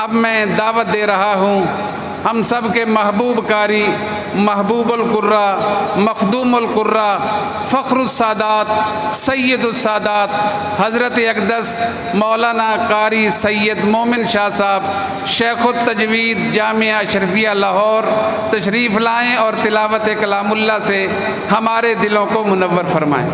اب میں دعوت دے رہا ہوں ہم سب کے محبوب کاری، محبوب القرا، مخدوم القرا، فخر السادات، سید السادات حضرت اقدس مولانا قاری سید مومن شاہ صاحب شیخ التجوید جامعہ اشرفیہ لاہور تشریف لائیں اور تلاوت کلام اللہ سے ہمارے دلوں کو منور فرمائیں۔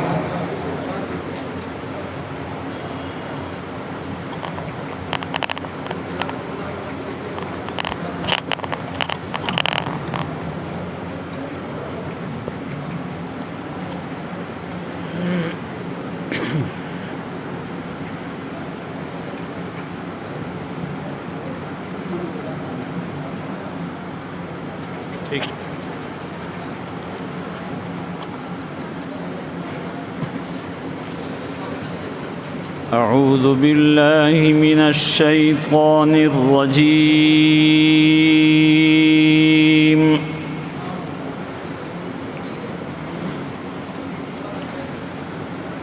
أعوذ بالله من الشيطان الرجيم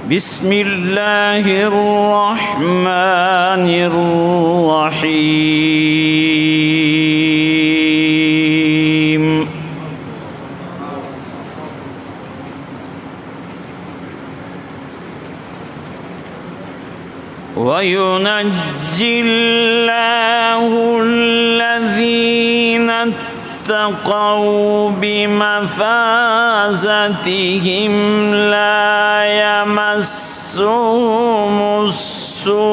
بسم الله الرحمن الرحيم وينجي الله الذين اتقوا بمفازتهم لا يمسهم السوء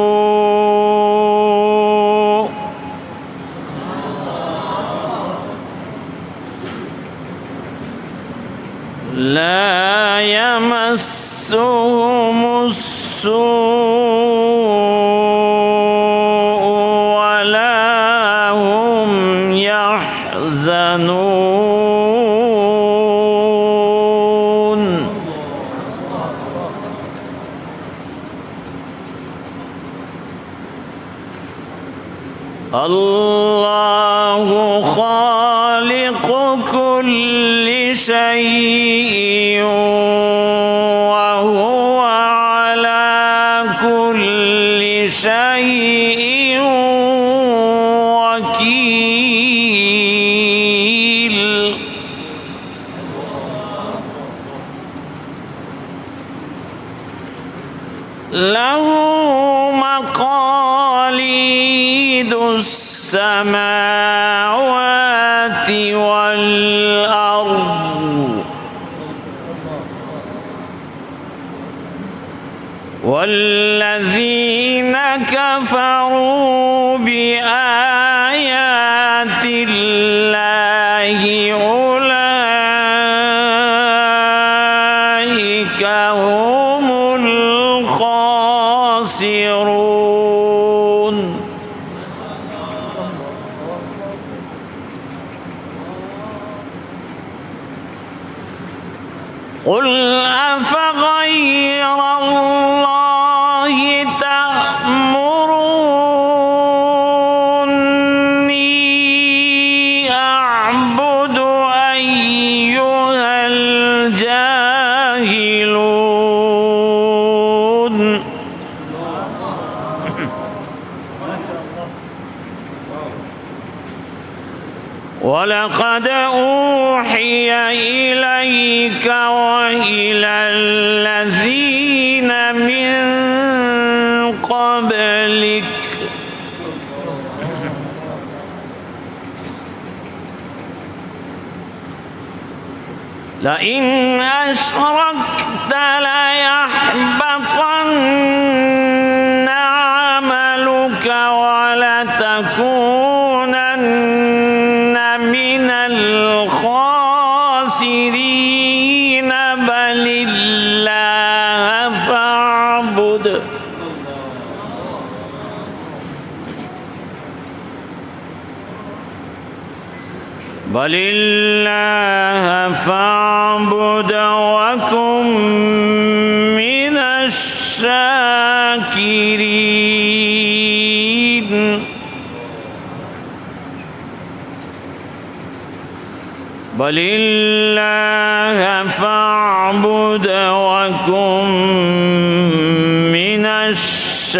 ولا هم يحزنون الله خالق كل شيء وهو على كل شيء وكيل له مقاليد السماوات والأرض والذين كفروا بآيات الله أولئك هم الخاسرون قل أفغير الله تأمروني أعبد أيها الجاهلون ولقد أوحي إليك وإلى الذين من قبلك لئن أشركت ليحبطن عملك ولتكونن من الخاسرين بل الله فاعبد بل الله فاعبد وكن من الشاكرين بل الله فاعبد وكن من الشاكرين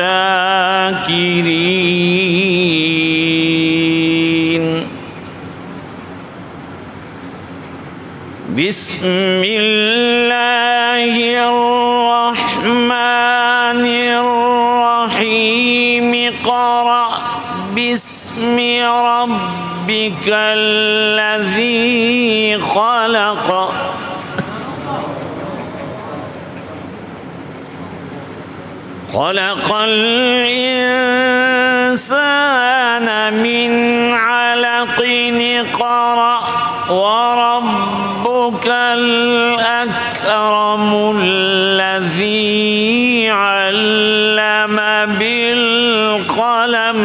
بسم اللہ الرحمن الرحیم اقرأ باسم ربک الذی خلق خلق الإنسان من علق اقرأ وربك الأكرم الذي علم بالقلم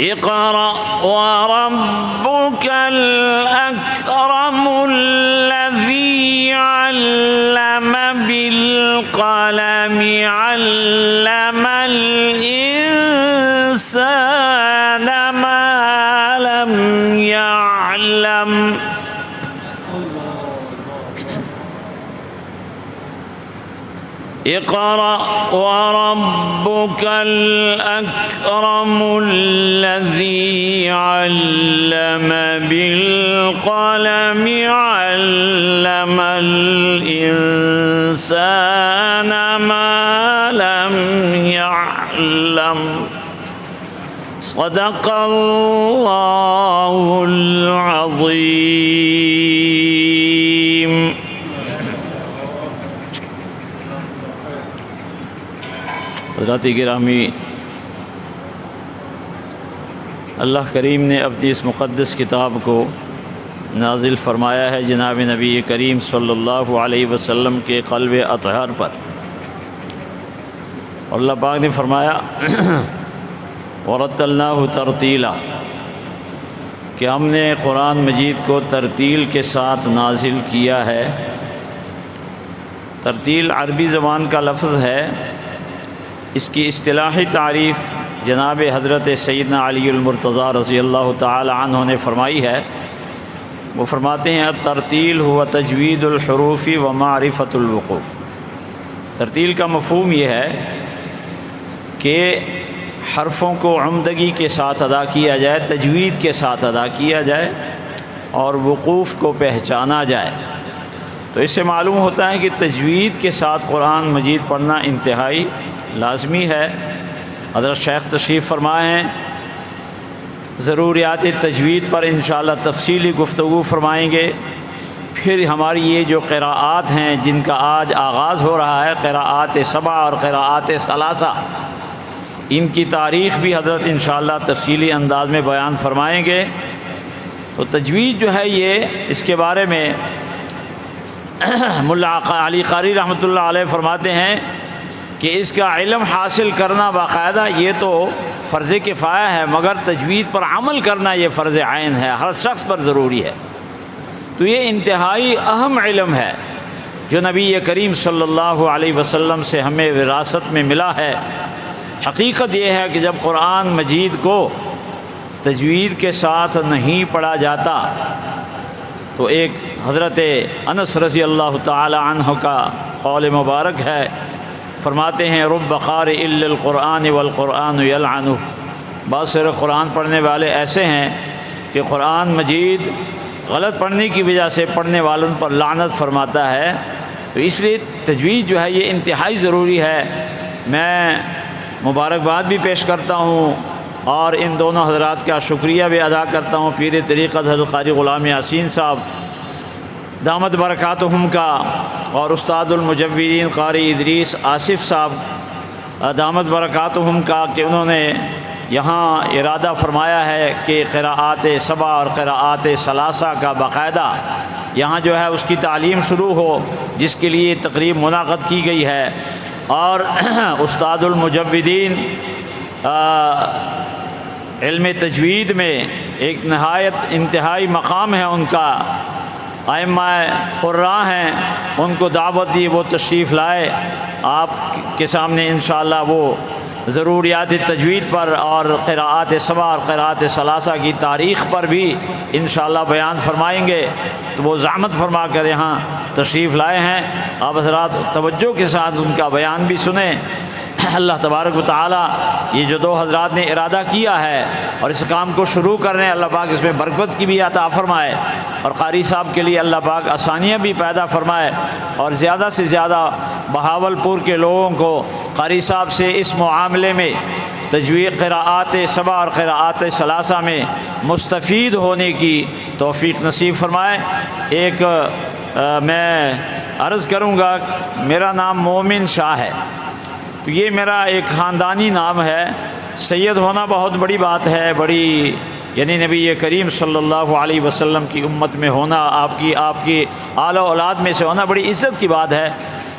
اقرأ وربك الأكرم الذي علم بالقلم علم الإنسان ما لم يعلم اقرأ وربك الأكرم الذي علم بالقلم علم الإنسان ما لم يعلم صدق الله العظيم. حضرات گرامی، اللہ کریم نے اپنی اس مقدس کتاب کو نازل فرمایا ہے جناب نبی کریم صلی اللہ علیہ وسلم کے قلب اطہر پر، اور اللہ پاک نے فرمایا وَرَتَّلْنَاهُ تَرْتِيلًا کہ ہم نے قرآن مجید کو ترتیل کے ساتھ نازل کیا ہے. ترتیل عربی زبان کا لفظ ہے. اس کی اصطلاحی تعریف جناب حضرت سیدنا علی المرتضیٰ رضی اللہ تعالی عنہ نے فرمائی ہے. وہ فرماتے ہیں الترتیل ہوا تجوید الحروف و معرفت الوقوف. ترتیل کا مفہوم یہ ہے کہ حرفوں کو عمدگی کے ساتھ ادا کیا جائے، تجوید کے ساتھ ادا کیا جائے اور وقوف کو پہچانا جائے. تو اس سے معلوم ہوتا ہے کہ تجوید کے ساتھ قرآن مجید پڑھنا انتہائی لازمی ہے. حضرت شیخ تشریف فرمائے ہیں، ضروریات تجوید پر انشاءاللہ تفصیلی گفتگو فرمائیں گے. پھر ہماری یہ جو قراءات ہیں جن کا آج آغاز ہو رہا ہے، قراءات سبع اور قراءات ثلاثہ، ان کی تاریخ بھی حضرت انشاءاللہ تفصیلی انداز میں بیان فرمائیں گے. تو تجوید جو ہے یہ، اس کے بارے میں ملا علی قاری رحمۃ اللہ علیہ فرماتے ہیں کہ اس کا علم حاصل کرنا باقاعدہ یہ تو فرض کفایہ ہے، مگر تجوید پر عمل کرنا یہ فرض عین ہے، ہر شخص پر ضروری ہے. تو یہ انتہائی اہم علم ہے جو نبی کریم صلی اللہ علیہ وسلم سے ہمیں وراثت میں ملا ہے. حقیقت یہ ہے کہ جب قرآن مجید کو تجوید کے ساتھ نہیں پڑھا جاتا تو ایک حضرت انس رضی اللہ تعالی عنہ کا قول مبارک ہے. فرماتے ہیں رب قارئ الا القرآن والقرآن یلعنہ. بعض سارے قرآن پڑھنے والے ایسے ہیں کہ قرآن مجید غلط پڑھنے کی وجہ سے پڑھنے والوں پر لعنت فرماتا ہے. تو اس لیے تجوید جو ہے یہ انتہائی ضروری ہے. میں مبارکباد بھی پیش کرتا ہوں اور ان دونوں حضرات کا شکریہ بھی ادا کرتا ہوں، پیر طریقت حضرت قاری غلام یاسین صاحب دامت برکاتہم کا، اور استاد المجودین قاری ادریس آصف صاحب دامت برکاتہم کا، کہ انہوں نے یہاں ارادہ فرمایا ہے کہ قراءات سبع اور قراءات ثلاثہ کا باقاعدہ یہاں جو ہے اس کی تعلیم شروع ہو، جس کے لیے تقریب منعقد کی گئی ہے. اور استاد المجودین علم تجوید میں ایک نہایت انتہائی مقام ہے ان کا، ائمہ قراء ہیں، ان کو دعوت دی، وہ تشریف لائے. آپ کے سامنے انشاءاللہ وہ ضروریات تجوید پر اور قراءات سبع اور قراءات ثلاثہ کی تاریخ پر بھی انشاءاللہ بیان فرمائیں گے. تو وہ زحمت فرما کر یہاں تشریف لائے ہیں. آپ حضرات توجہ کے ساتھ ان کا بیان بھی سنیں اللہ تبارک و تعالی یہ جو دو حضرات نے ارادہ کیا ہے اور اس کام کو شروع کرنے، اللہ پاک اس میں برکت کی بھی عطا فرمائے، اور قاری صاحب کے لیے اللہ پاک آسانیاں بھی پیدا فرمائے، اور زیادہ سے زیادہ بہاولپور کے لوگوں کو قاری صاحب سے اس معاملے میں تجوید قراءات سبع اور قراءات ثلاثہ میں مستفید ہونے کی توفیق نصیب فرمائے۔ ایک میں عرض کروں گا، میرا نام مومن شاہ ہے، تو یہ میرا ایک خاندانی نام ہے۔ سید ہونا بہت بڑی بات ہے، بڑی یعنی نبی کریم صلی اللہ علیہ وسلم کی امت میں ہونا، آپ کی آل و اولاد میں سے ہونا بڑی عزت کی بات ہے،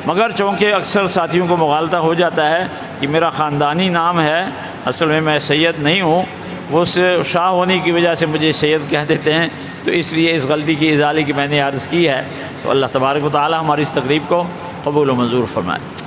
مگر چونکہ اکثر ساتھیوں کو مغالطہ ہو جاتا ہے کہ میرا خاندانی نام ہے، اصل میں سید نہیں ہوں، وہ شاہ ہونے کی وجہ سے مجھے سید کہہ دیتے ہیں، تو اس لیے اس غلطی کی ازالے کی میں نے عرض کی ہے۔ تو اللہ تبارک و تعالی ہماری اس تقریب کو قبول و منظور فرمائے۔